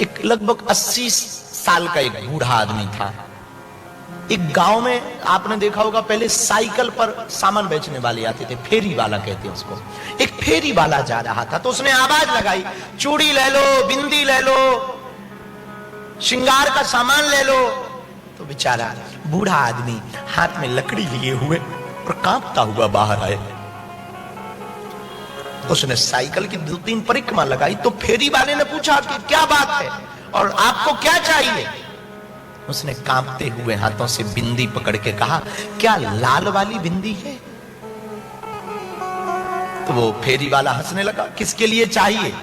एक लगभग 80 साल का एक बूढ़ा आदमी था। एक गांव में आपने देखा होगा, पहले साइकिल पर सामान बेचने वाले आते थे, फेरी वाला कहते हैं उसको। एक फेरी वाला जा रहा था तो उसने आवाज लगाई, चूड़ी ले लो, बिंदी ले लो, श्रृंगार का सामान ले लो। तो बेचारा बूढ़ा आदमी हाथ में लकड़ी लिए हुए और कांपता हुआ बाहर आए। उसने साइकिल की 2-3 परिक्रमा लगाई तो फेरी वाले ने पूछा कि क्या बात है और आपको क्या चाहिए। उसने कांपते हुए हाथों से बिंदी पकड़ के कहा, क्या लाल वाली बिंदी है? तो वो फेरी वाला हंसने लगा, किसके लिए चाहिए?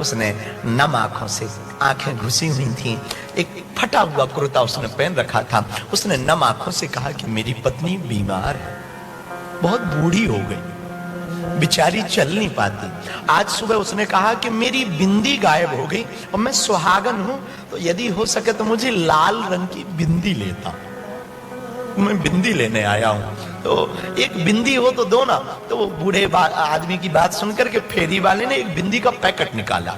उसने नम आंखों से, आंखें घुसी हुई थी, एक फटा हुआ कुर्ता उसने पहन रखा था। उसने नम आंखों से कहा कि मेरी पत्नी बीमार है, बहुत बूढ़ी हो गई, बेचारी चल नहीं पाती। आज सुबह उसने कहा कि मेरी बिंदी गायब हो गई और मैं सुहागन हूं, तो यदि हो सके तो मुझे लाल रंग की बिंदी लेता, मैं बिंदी लेने आया हूं, तो एक बिंदी हो तो दो ना। तो वो बूढ़े आदमी की बात सुनकर के फेरी वाले ने एक बिंदी का पैकेट निकाला,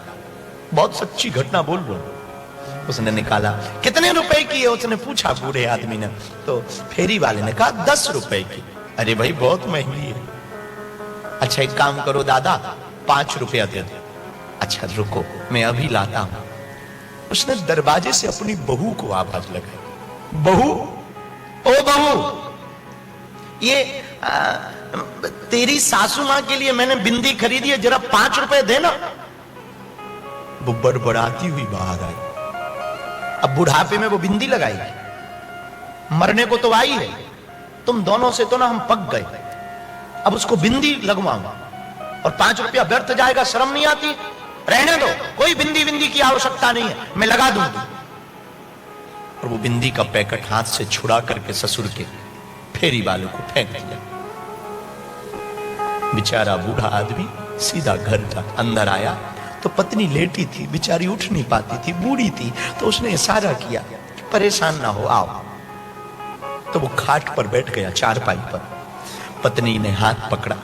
बहुत सच्ची घटना बोल रहा हूं। उसने निकाला, कितने रुपए की है? उसने पूछा बूढ़े आदमी ने। तो फेरी वाले ने कहा 10 रुपए की। अरे भाई बहुत महंगी है। अच्छा एक काम करो दादा, 5 रुपया दे दो। अच्छा रुको मैं अभी लाता हूं। उसने दरवाजे से अपनी बहू को आवाज लगाई, बहू, ओ बहू, ये तेरी सासू मां के लिए मैंने बिंदी खरीदी है, जरा 5 रुपए देना। वो बड़बड़ाती हुई बाहर आई। अब बुढ़ापे में वो बिंदी लगाई, मरने को तो आई है, तुम दोनों से तो ना हम पक गए, अब उसको बिंदी लगवाऊंगा और 5 रुपया व्यर्थ जाएगा, शर्म नहीं आती? रहने दो, कोई बिंदी बिंदी की आवश्यकता नहीं है, मैं लगा दूंगी। और वो बिंदी का पैकेट हाथ से छुड़ा करके ससुर के फेरी वालों को फेंक दिया। बेचारा बूढ़ा आदमी सीधा घर था। अंदर आया तो पत्नी लेटी थी, बेचारी उठ नहीं पाती थी, बूढ़ी थी। तो उसने इशारा किया, परेशान ना हो, आओ। तो वो खाट पर बैठ गया, चारपाई पर। पत्नी ने हाथ पकड़ा,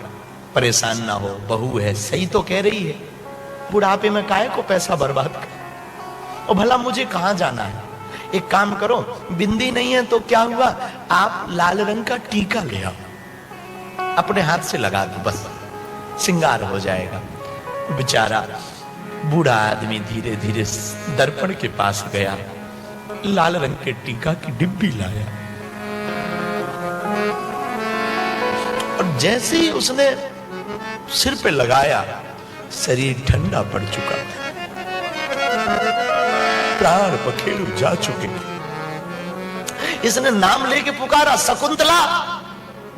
परेशान ना हो, बहू है, सही तो कह रही है, बुढ़ापे में काहे को पैसा बर्बाद कर, और भला मुझे कहां जाना है? एक काम करो, बिंदी नहीं है तो क्या हुआ, आप लाल रंग का टीका ले आओ, अपने हाथ से लगा दो, बस श्रृंगार हो जाएगा। बेचारा बूढ़ा आदमी धीरे धीरे दर्पण के पास गया, लाल रंग के टीका की डिब्बी लाया और जैसे ही उसने सिर पे लगाया, शरीर ठंडा पड़ चुका था, प्राण पखेरु जा चुके। इसने नाम लेके पुकारा, शकुंतला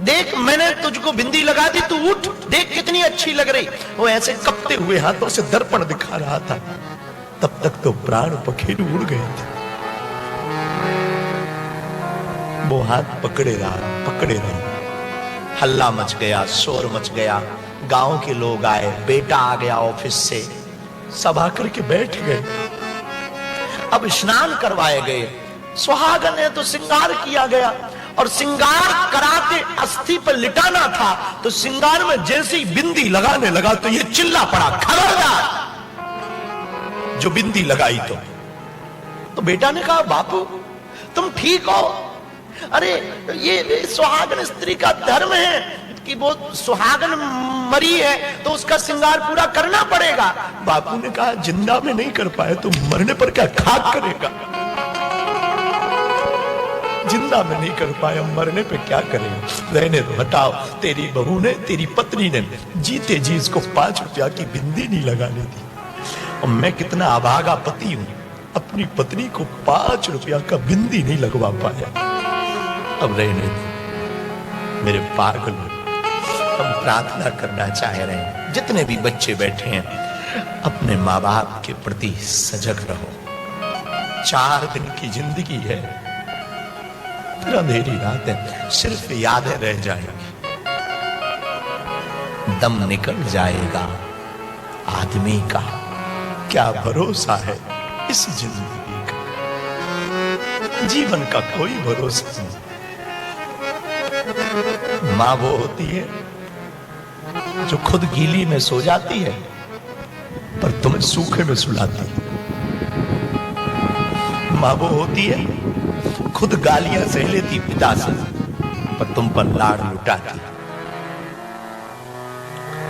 देख, मैंने तुझको बिंदी लगा दी, तू उठ, देख कितनी अच्छी लग रही। वो ऐसे कपते हुए हाथों से दर्पण दिखा रहा था। तब तक तो प्राण पखेरु उड़ गए थे। वो हाथ पकड़े रहा, हल्ला मच गया, शोर मच गया, गांव के लोग आए, बेटा आ गया ऑफिस से, सब आकर के बैठ गए। अब स्नान करवाए गए, सुहागन है तो श्रृंगार किया गया, और श्रृंगार करा के अस्थि पर लिटाना था। तो श्रृंगार में जैसे ही बिंदी लगाने लगा तो ये चिल्ला पड़ा, खबरदार जो बिंदी लगाई। तो बेटा ने कहा, बापू तुम ठीक हो? अरे ये सुहागन स्त्री का धर्म है कि वो सुहागन मरी है तो उसका श्रृंगार पूरा करना पड़ेगा। बापू ने कहा, जिंदा में नहीं कर पाए तो मरने पर क्या खाक करेगा? जिंदा में नहीं कर पाया, मरने पे क्या करेगा? रहने दो, हटाओ। तेरी बहू ने, तेरी पत्नी ने जीते जी इसको 5 रुपया की बिंदी नहीं लगाने दी, और मैं कितना अभागा पति हूं, अपनी पत्नी को 5 रुपया का बिंदी नहीं लगवा पाया। अब रहने दो मेरे पागल, हम प्रार्थना करना चाह रहे हैं, जितने भी बच्चे बैठे हैं, अपने माँ बाप के प्रति सजग रहो। 4 दिन की जिंदगी है, फिर अंधेरी रात है, सिर्फ यादें रह जाएंगी, दम निकल जाएगा। आदमी का क्या भरोसा है इस जिंदगी का? जीवन का कोई भरोसा नहीं। मां वो होती है जो खुद गीली में सो जाती है पर तुम्हें सूखे में सुलाती है। माँ वो होती है खुद गालियां सह लेती पिता से, पर तुम पर लाड़ लुटाती।